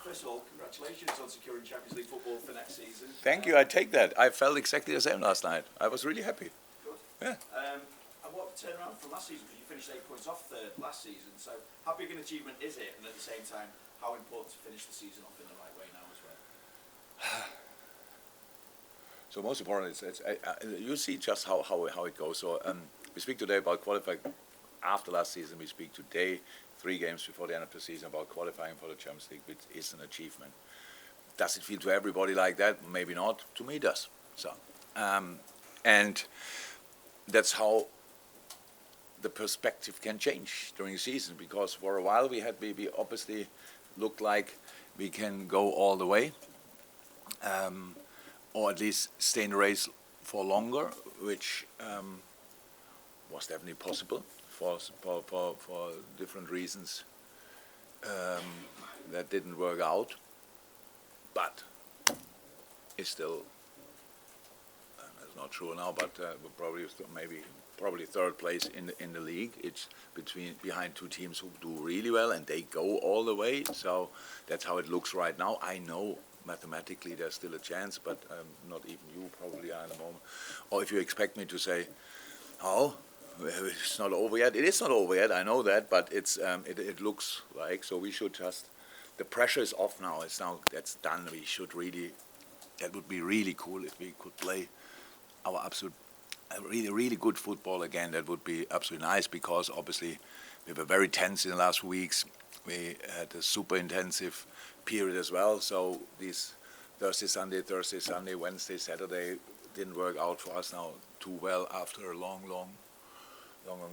Chris Hall, congratulations on securing Champions League football for next season. Thank you, I take that. I felt exactly the same last night. I was really happy. Good. Yeah. And what turnaround from last season? Because you finished 8 points off third last season. So how big an achievement is it? And at the same time, how important to finish the season off in the right way now as well? So most important is you see just how it goes. So we speak today about qualifying after last season. We speak today, 3 games before the end of the season, about qualifying for the Champions League, which is an achievement. Does it feel to everybody like that? Maybe not. To me, it does. So, and that's how the perspective can change during the season, because for a while we obviously looked like we can go all the way, or at least stay in the race for longer, which was definitely possible for different reasons that didn't work out, but it's still it's not true now, but probably third place in the league. It's behind 2 teams who do really well and they go all the way. So that's how it looks right now. I know mathematically there's still a chance, but not even you probably are in the moment. Or if you expect me to say, oh, it's not over yet. It is not over yet. I know that, but it looks like, so we should just. The pressure is off now. That's done. We should really. That would be really cool if we could play our absolute, really good football again. That would be absolutely nice, because obviously we were very tense in the last weeks. We had a super intensive period as well. So these Thursday, Sunday, Wednesday, Saturday didn't work out for us now too well after a long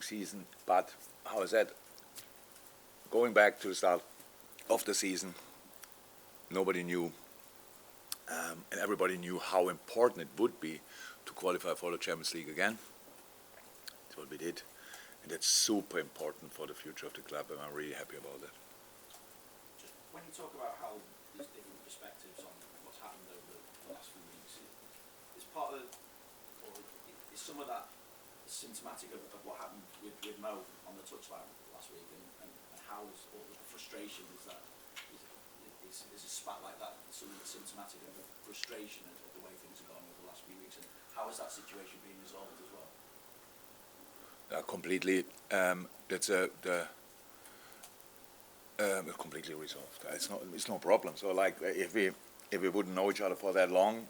season. But how is that? Going back to the start of the season, nobody knew, and everybody knew how important it would be to qualify for the Champions League again. That's what we did, and that's super important for the future of the club, and I'm really happy about that. Just when you talk about how there's different perspectives on what's happened over the last few weeks, is part of, or is some of that symptomatic of what happened with Mo on the touchline last week, and how is all the frustration is a spat like that something that's symptomatic of the frustration of the way things are going over the last few weeks, and how is that situation being resolved as well? Completely. Completely resolved. It's no problem. So like if we wouldn't know each other for that long,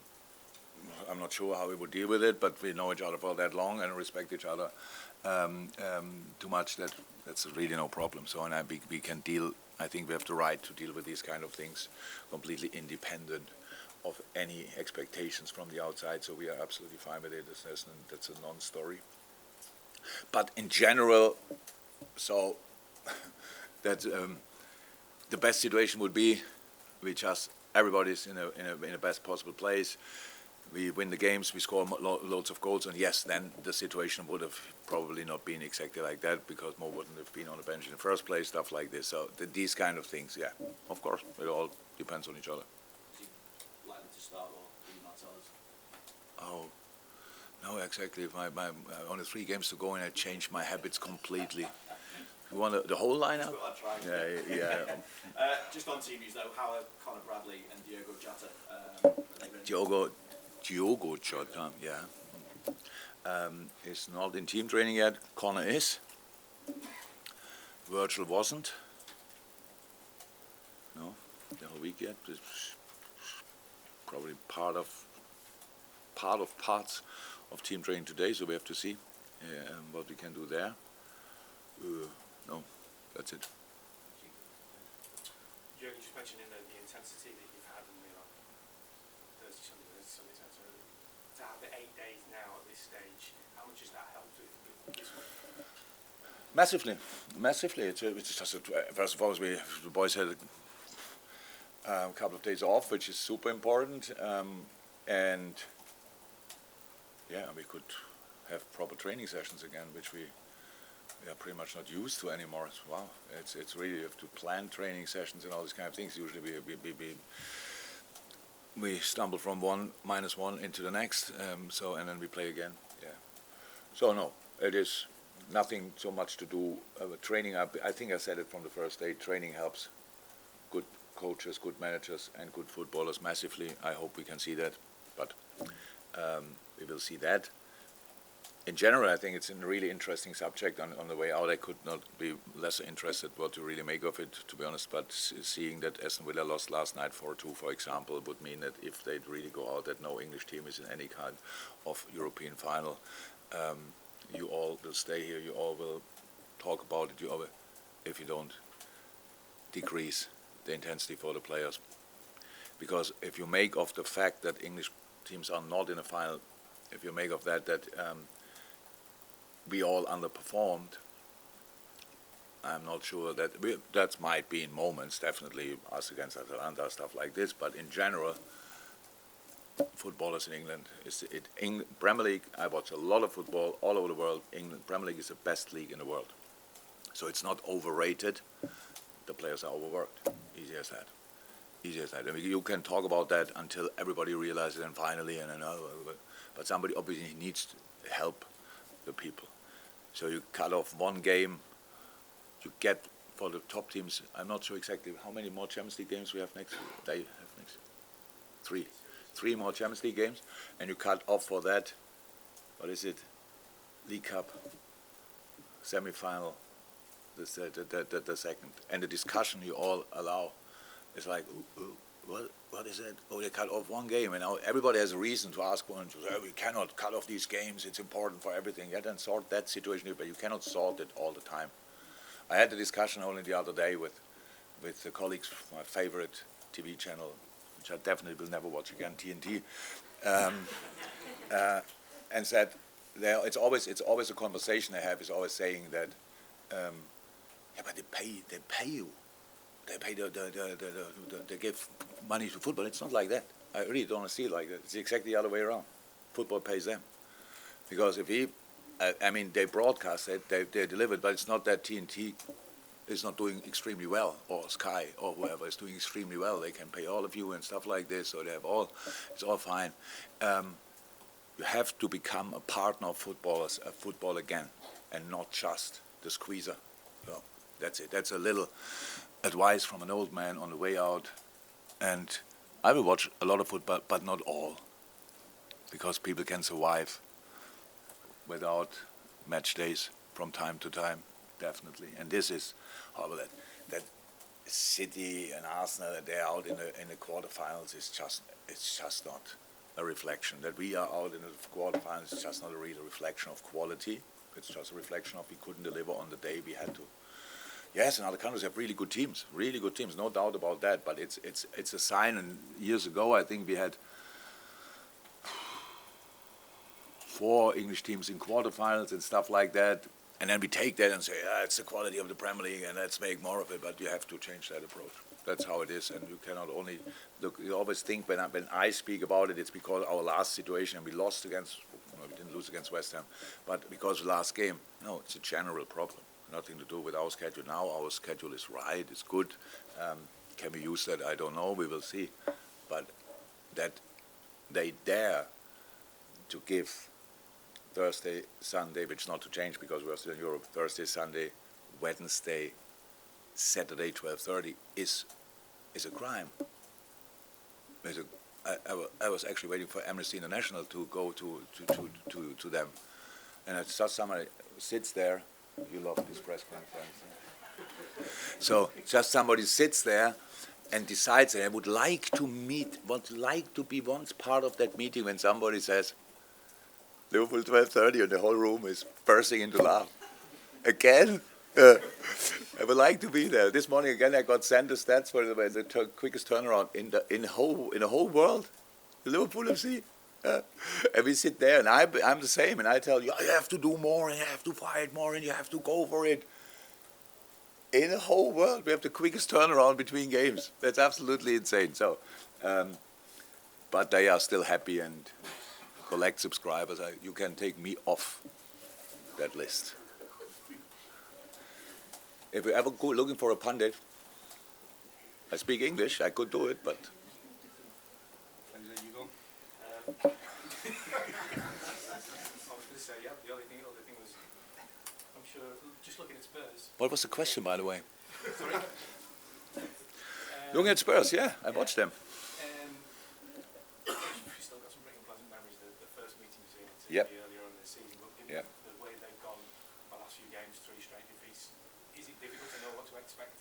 I'm not sure how we would deal with it, but we know each other for that long and respect each other too much. That's really no problem. So and we can deal. I think we have the right to deal with these kind of things completely independent of any expectations from the outside. So we are absolutely fine with it. That's a non-story. But in general, so that the best situation would be everybody's in a best possible place. We win the games, we score loads of goals, and yes, then the situation would have probably not been exactly like that, because Mo wouldn't have been on the bench in the first place, stuff like this. So these kind of things, yeah, of course, it all depends on each other. Is he likely to start, or do you not tell us? Oh, no, exactly. My only 3 games to go, and I changed my habits completely. You want the whole lineup? Yeah. Just on team news though, how are Conor Bradley and Diogo Jota? Diogo Jota, yeah. Is not in team training yet. Conor is. Virgil wasn't. No, the whole week yet. It's probably parts of team training today, so we have to see what we can do there. No, that's it. Jurgen, you just mentioned the intensity that you've had in the Thursday, Saturday. To have the 8 days now at this stage, how much has that helped with this one? Massively. It's just first of all, the boys had a couple of days off, which is super important, and yeah, we could have proper training sessions again, which we are pretty much not used to anymore. Wow, it's really, you have to plan training sessions and all these kind of things. Usually we stumble from -1 into the next, and then we play again. Yeah. So no, it is nothing so much to do with training. I think I said it from the first day. Training helps. coaches, good managers, and good footballers massively. I hope we can see that, but we will see that. In general, I think it's a really interesting subject. On the way out, I could not be less interested what to really make of it, to be honest. But seeing that Aston Villa lost last night 4-2, for example, would mean that if they'd really go out, that no English team is in any kind of European final. You all will stay here. You all will talk about it. If you don't decrease the intensity for the players, because if you make of the fact that English teams are not in a final, if you make of that we all underperformed, I'm not sure that that might be in moments, definitely us against Atalanta, stuff like this, but in general, footballers in England, Premier League, I watch a lot of football all over the world. England, Premier League is the best league in the world. So it's not overrated, the players are overworked, easy as that. I mean, you can talk about that until everybody realizes it, and finally, but somebody obviously needs to help the people. So you cut off one game, you get for the top teams, I'm not sure exactly how many more Champions League games we have next. They have next 3 more Champions League games, and you cut off for that. What is it? League Cup, semi-final, the second, and the discussion you all allow is like, what is it? Oh, they cut off one game, and now everybody has a reason to ask one. We cannot cut off these games. It's important for everything. Yeah, then sort that situation, but you cannot sort it all the time. I had a discussion only the other day with the colleagues from my favorite TV channel, which I definitely will never watch again, TNT, and said, it's always a conversation I have. Is always saying that, yeah, but they pay you. They pay they give money to football. It's not like that. I really don't see it like that. It's exactly the other way around. Football pays them. Because if they broadcast it, they deliver it, but it's not that TNT is not doing extremely well, or Sky, or whoever is doing extremely well. They can pay all of you and stuff like this, so they have it's all fine. You have to become a partner of footballers, a football again, and not just the squeezer. So that's it. That's a little advice from an old man on the way out. And I will watch a lot of football, but not all, because people can survive without match days from time to time, definitely. And this is horrible. That City and Arsenal, they're out in the quarterfinals. It's just not a reflection. That we are out in the quarterfinals is just not a real reflection of quality. It's just a reflection of we couldn't deliver on the day we had to. Yes, in other countries have really good teams, no doubt about that. But it's a sign. And years ago, I think we had 4 English teams in quarterfinals and stuff like that. And then we take that and say, it's the quality of the Premier League, and let's make more of it. But you have to change that approach. That's how it is, and you cannot only look. You always think when I speak about it, it's because our last situation and we lost against. No, we didn't lose against West Ham, but because of the last game. No, it's a general problem. Nothing to do with our schedule now. Our schedule is right. It's good. Can we use that? I don't know. We will see. But that they dare to give Thursday, Sunday, which not to change because we're still in Europe. Thursday, Sunday, Wednesday, Saturday, 12:30 is a crime. I was actually waiting for Amnesty International to go to them, and it's just somebody sits there. You love this press conference. So just somebody sits there and decides that I would like to be once part of that meeting when somebody says Liverpool 12:30 and the whole room is bursting into laugh. Again? I would like to be there. This morning again I got sent the stats for the quickest turnaround in the whole world. Liverpool FC. And we sit there, and I'm the same, and I tell you, you have to do more, and you have to fight more, and you have to go for it. In the whole world, we have the quickest turnaround between games. That's absolutely insane. So, but they are still happy and collect subscribers. You can take me off that list. If you ever go looking for a pundit, I speak English, I could do it, but... I was going to say, yeah, the other thing was, I'm sure, just looking at Spurs. What was the question, by the way? Sorry? Looking at Spurs, yeah, I watched them. We've still got some pretty unpleasant memories of the first meeting between the two Yep. earlier on in the season, but given Yep. the way they've gone the last few games, 3 straight defeats, is it difficult to know what to expect?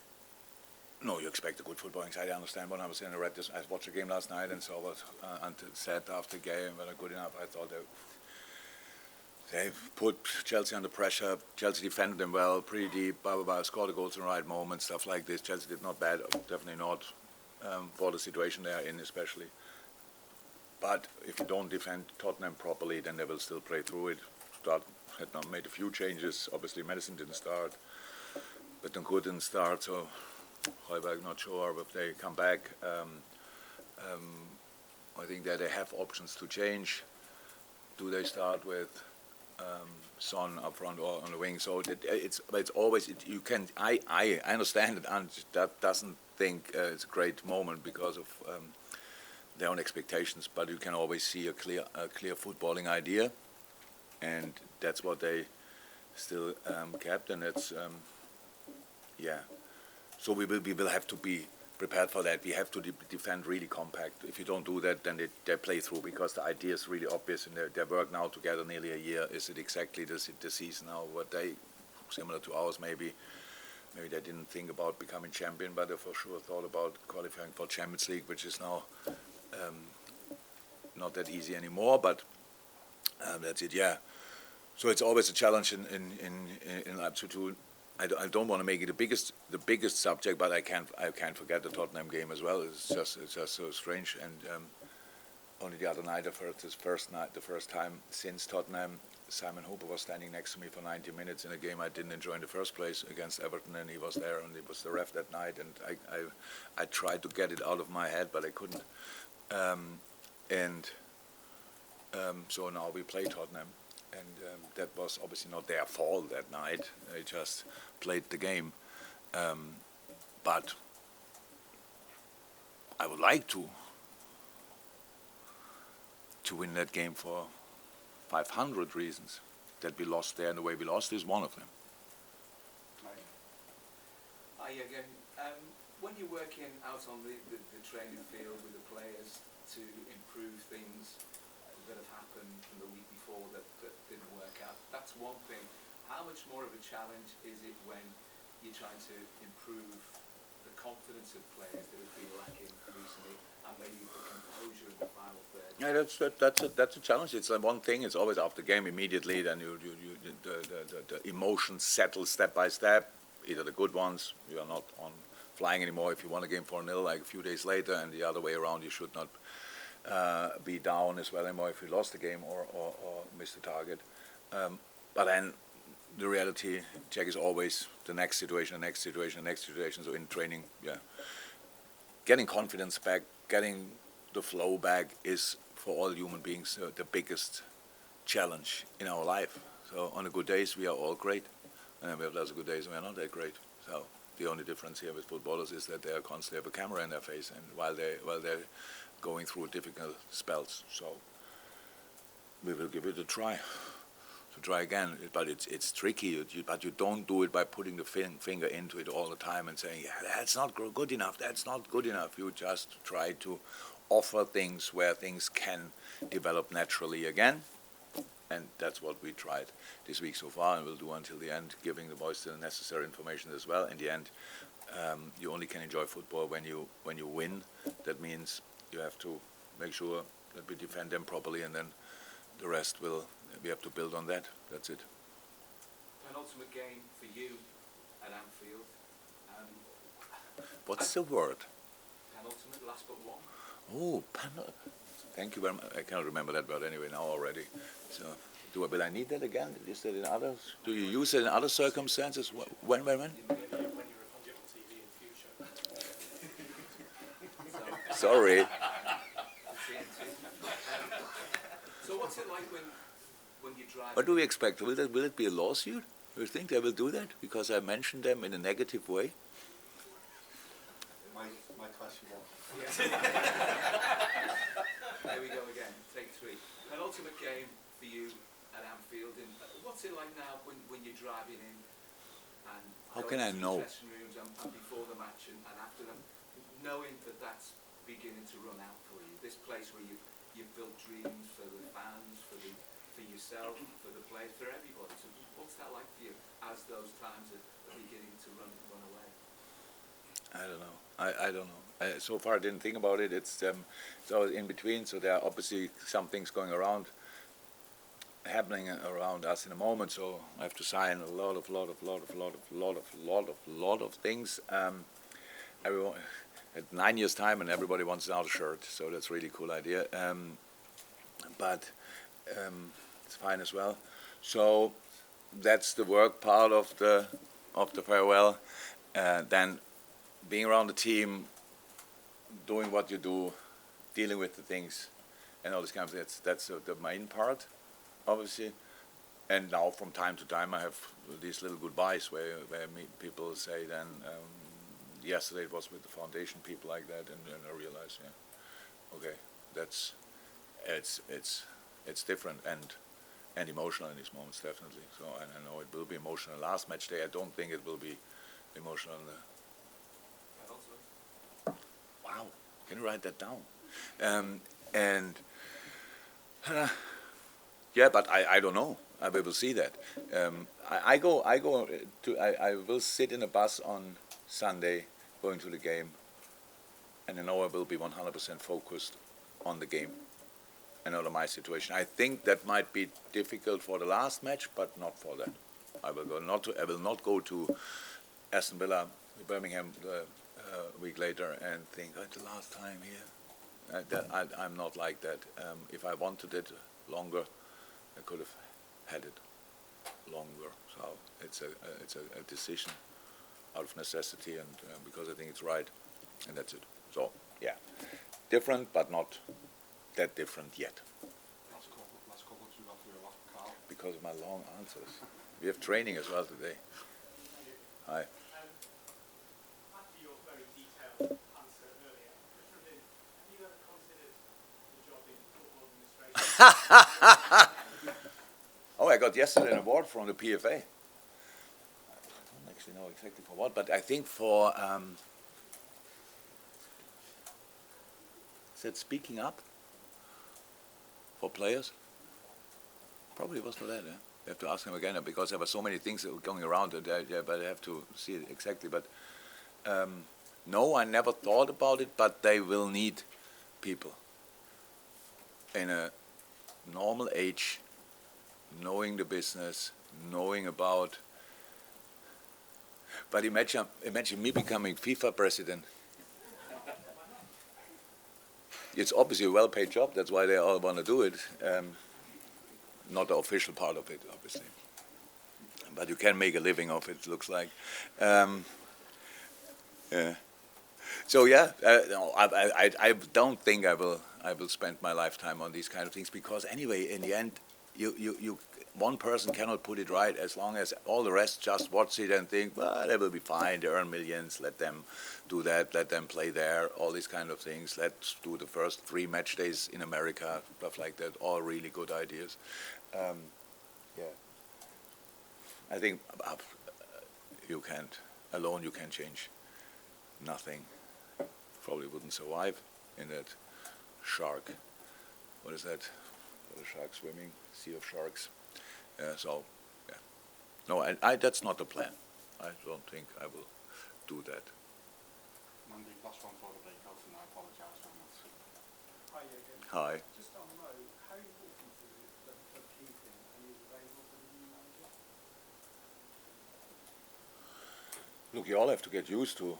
No, you expect a good footballing side. I understand when I was in the Red. I watched the game last night and saw what Ante said after the game. When good enough, I thought they put Chelsea under pressure. Chelsea defended them well, pretty deep, blah, blah, blah, scored the goals in the right moment, stuff like this. Chelsea did not bad, definitely not for the situation they are in especially. But if you don't defend Tottenham properly, then they will still play through it. Had not made a few changes. Obviously, Madison didn't start, but Duncan didn't start, so Højbjerg not sure if they come back. I think that they have options to change. Do they start with Son up front or on the wing? So it's always you can. I understand it, and that doesn't think it's a great moment because of their own expectations. But you can always see a clear footballing idea, and that's what they still kept, and it's yeah. So we will have to be prepared for that. We have to defend really compact. If you don't do that, then they play through because the idea is really obvious, and they work now together nearly a year. Is it exactly the season now? What they similar to ours maybe they didn't think about becoming champion, but they for sure thought about qualifying for Champions League, which is now not that easy anymore. But that's it. Yeah. So it's always a challenge in Leipzig to. I don't want to make it the biggest subject, but I can't forget the Tottenham game as well. It's just so strange. And only the other night, the first time since Tottenham, Simon Hooper was standing next to me for 90 minutes in a game I didn't enjoy in the first place against Everton, and he was there, and he was the ref that night. And I tried to get it out of my head, but I couldn't. So now we play Tottenham. And that was obviously not their fault that night. They just played the game. But I would like to win that game for 500 reasons. That we lost there and the way we lost is one of them. Hi again. When you're working out on the training field with the players to improve things that have happened from the week before that didn't work out, that's one thing. How much more of a challenge is it when you're trying to improve the confidence of players that have been lacking recently, and maybe the composure in the final third? Yeah, that's a challenge. It's one thing. It's always after the game immediately. Then the emotions settle step by step. Either the good ones, you are not on flying anymore if you won a game 4-0 like a few days later, and the other way around, you should not be down as well anymore if you lost the game or missed the target. But then the reality check is always the next situation. So in training, yeah, getting confidence back, getting the flow back is for all human beings the biggest challenge in our life. So on the good days we are all great, and we have lots of good days we are not that great. So the only difference here with footballers is that they are constantly have a camera in their face, and while they're going through difficult spells. So we will give it a try. To try again, but it's tricky. But you don't do it by putting the finger into it all the time and saying, yeah, that's not good enough. That's not good enough. You just try to offer things where things can develop naturally again, and that's what we tried this week so far, and we'll do until the end, giving the boys the necessary information as well. In the end, you only can enjoy football when you win. That means you have to make sure that we defend them properly, and then the rest we have to build on that. That's it. Penultimate game for you at Anfield. What's the word? Penultimate, last but one. Oh, thank you very much. I cannot remember that word anyway now already. So, will I need that again? Is that in others? Do you use it in other circumstances? When? When you're a pundit on TV in future. Sorry. So what's it like when you drive? What do we expect? Will it be a lawsuit? Do you think they will do that because I mentioned them in a negative way? My question won't. There we go again. Take 3. Penultimate game for you at Anfield. And what's it like now when you're driving in and How can I know? dressing rooms and before the match and after them? knowing that that's beginning to run out for you, this place where you've built dreams for the fans, for yourself, for the players, for everybody. So what's that like for you as those times are beginning to run away? I don't know. I don't know. So far, I didn't think about it. It's all in between. So there are obviously some things going around, happening around us in a moment. So I have to sign a lot of things. Everyone at 9 years' time, and everybody wants another shirt. So that's a really cool idea. But it's fine as well. So that's the work part of the farewell. Then being around the team, doing what you do, dealing with the things, and all this kind of things. That's the main part, obviously. And now from time to time I have these little goodbyes where people say then, yesterday it was with the foundation, people like that, and then I realize, yeah, okay, it's different and emotional in these moments, definitely. So and I know it will be emotional. Last match day, I don't think it will be emotional. Wow, can you write that down? Yeah, but I don't know. We will see that. I will sit in a bus on Sunday going to the game, and I know I will be 100% focused on the game and not on my situation. I think that might be difficult for the last match, but not for that. I will not go to Aston Villa, Birmingham, a week later and think, oh, the last time here. I'm not like that. If I wanted it longer, I could have had it longer. So it's a decision out of necessity and because I think it's right, and that's it. So yeah, different, but not that different yet. Last couple you got through a lot, Carl. Because of my long answers. We have training as well today. Hi. After your very detailed answer earlier, just wondering, have you ever considered the job in football administration? Oh, I got yesterday an award from the PFA. I don't actually know exactly for what, but I think for is that speaking up for players? Probably was for that. Yeah? You have to ask him again because there were so many things that were going around. But I have to see it exactly. But no, I never thought about it. But they will need people in a normal age, knowing the business, knowing about. But imagine me becoming FIFA president. It's obviously a well-paid job. That's why they all want to do it. Not the official part of it, obviously. But you can make a living of it, looks like. Yeah. So yeah, no, I don't think I will spend my lifetime on these kind of things because anyway, in the end, you one person cannot put it right as long as all the rest just watch it and think, well, they will be fine, they earn millions, let them do that, let them play there, all these kind of things. Let's do the first 3 match days in America, stuff like that, all really good ideas. Yeah. I think you can't change nothing. Probably wouldn't survive in that shark. What is that? The shark swimming, sea of sharks. So, yeah. No, that's not the plan. I don't think I will do that. Mandy, last one for the breakout, and I apologise for that. Hi, Jurgen. Hi. Just on low, how important is it that the club keep him and he's available for the new manager? Look, you all have to get used to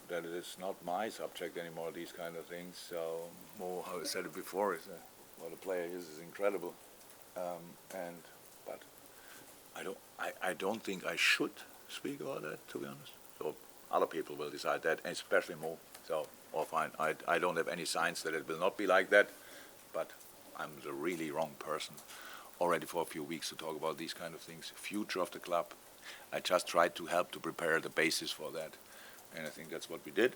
that it is not my subject anymore, these kind of things. So, Mo, how I said it before, is what a player is incredible. But I don't think I should speak about that, to be honest. So other people will decide that, and especially Mo. So, all fine. I don't have any signs that it will not be like that, but I'm the really wrong person already for a few weeks to talk about these kind of things. Future of the club. I just tried to help to prepare the basis for that, and I think that's what we did.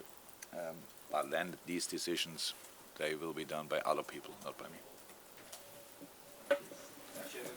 But then these decisions, they will be done by other people, not by me. Thanks, Jurgen.